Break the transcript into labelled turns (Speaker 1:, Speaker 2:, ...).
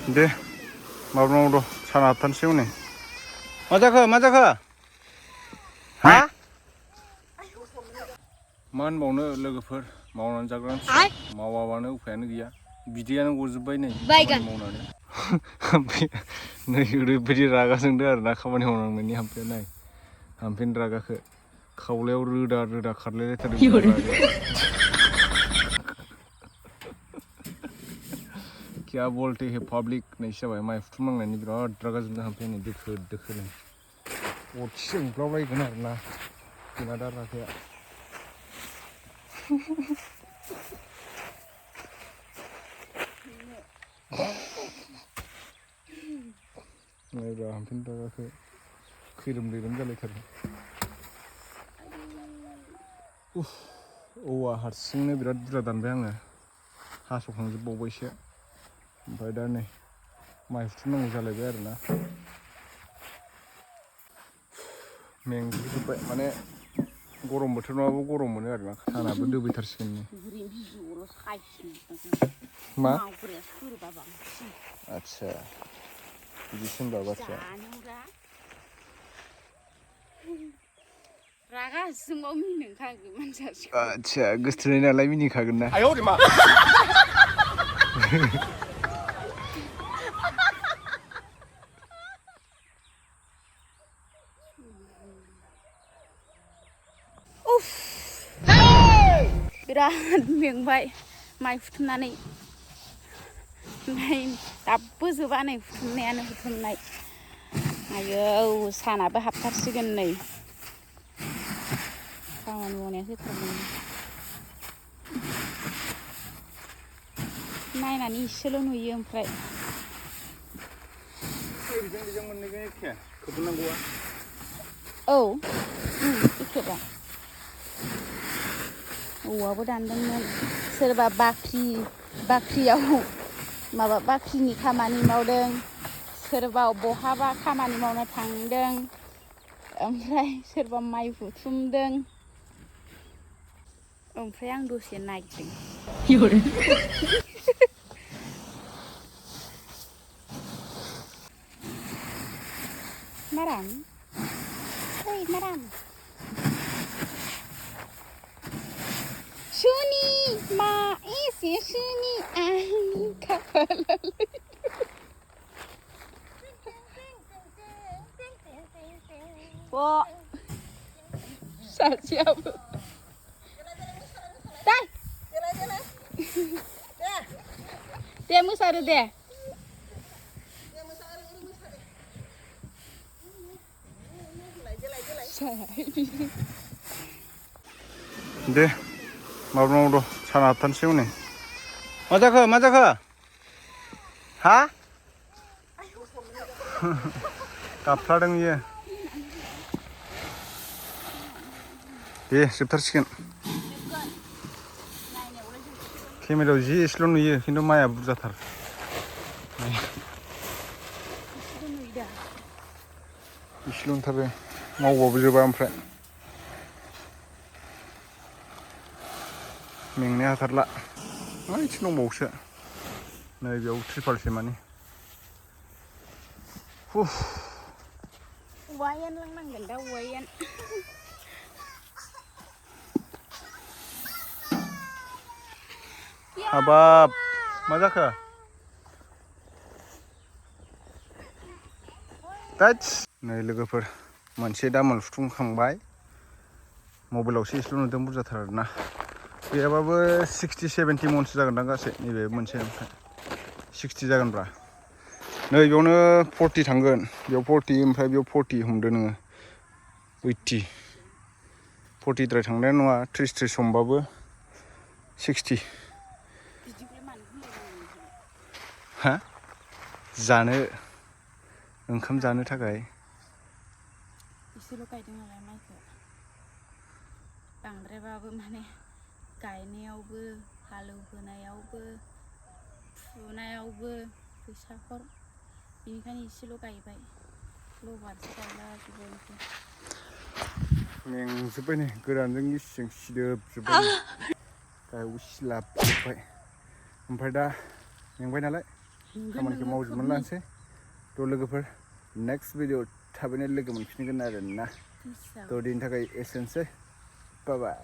Speaker 1: दे माब्ला साना आठथानिसो उनै मा जाखो हा मा होनबावनो लोगोफोर मावनानै जाग्रानोसै मावाबानो उफायानो गैया बिदैयानो गजोब्बाय नै खामानि मावनानै नै ओरैबायदि रागा जोंदो आरोना खामानि मावनांनायनि हामफेया नाय हामफेन रागाखो खावलायाव रोदा खारलायलायथारदों क्या बोलते हैं पब्लिक नैसो जाबाय माइ फुथुमनांनायनि बिराद रागा जोंनो हामफेया नै दोखो दोखोनो अरखिसो जोंब्लावलायगोन आरोना जोंना दा रागाया नायब्रा हामफेन रागाखो खैरोम दैरोम जालायथारो औवा हारसिंनो बिराद बुरजा दानबाय आङो हास'खांजोबबावबायसो ओमफ्राय दा नै माइ फुथुमनांगौ जालायबाय आरोना मेंजोबबाय माने गरम बोथोर नङाबो गरम मोनो आरोना सानाबो दोबैथारसिगोन मा आदसा बिदिसो होनबा बाथ्राया
Speaker 2: रागा जोंबाव मिनिखागोन मानसिया
Speaker 1: आदसा गोसथोनाय नालाय मिनिखागोन ना
Speaker 2: बिराद मेंबाय माइ फुथुमनानै ओमफ्राय दाबो जोबा नै फुथुमनाय आयौ सानाबो हाबथारसिगोन नै खामानि मावनाया होथारगोन नायनानै इसेल' नुयो ओमफ्राय
Speaker 1: बेजों मोननैजों एखे खोबनांगौआ
Speaker 2: औ एखेदा औवाबो दानदोंमोन सोरबा बाख्रियाव माबा बाख्रिनि खामानि मावदों सोरबा बहाबा खामानि मावनो थांदों ओमफ्राय सोरबा माइ बुथुमदों ओमफ्राय आं दसे नायदों माराम ओइ माराम सुनि मा एसे सुनि आंनि खाफालालाय सासेयाबो दे मोसारो दे
Speaker 1: दे माब्ला साना आठथानिसो उनै मा जाखो हा गाबफ्लादों इयो दे जोबथारसिगोन केमेरायाव जि एसेल' नुयो खिन्थु माइआ बुरजाथार एसेल' नुथारो मावबाबो जोबा ओमफ्राय मेंनाया हाथारला मा एसे दंबावोसो नै बेयाव ट्रिपालसे मानि
Speaker 2: औवायानो लांनांगोन दा औवायानो
Speaker 1: हाबाब मा जाखो नै लोगोफोर मोनसे दामोल फुथुमखांबाय मबाइलावसो एसेल' नुदों बुरजाथार आरोना गैयाबाबो 60-70 मनसो जागोनदां गासै नैबे मोनसे ओमफ्राय 60 जागोनब्रा नै बेयावनो 40 थांगोन बेयाव 40 ओमफ्राय बेयाव 40 हमदो नोङो 40 द्राय थांनाय नङा 30 हमबाबो 60 हा जानो ओंखाम जानो थाखाय
Speaker 2: एसेल' गायदों नालाय माइखौ बांद्रायबाबो माने गायनायावबो हालेवहोनायावबो फुनायावबो फैसा खर बेनिखायनो एसेल' गायबाय लबारसो गायलाजोबबाय
Speaker 1: मेंजोब्बाय नै गोरानजों गिसिजों सिदोबजोब्बाय गायाव सिलाबजोब्बाय ओमफ्राय दा मेंबाय नालाय खामानिखौ मावजोबनानै लानोसै थ' लोगोफोर नेक्स्ट भिडिअ थाबैनो लोगो मोनफिनगोन आरो ना थ' दिनैनि थाखाय एसेनोसै बाय बाय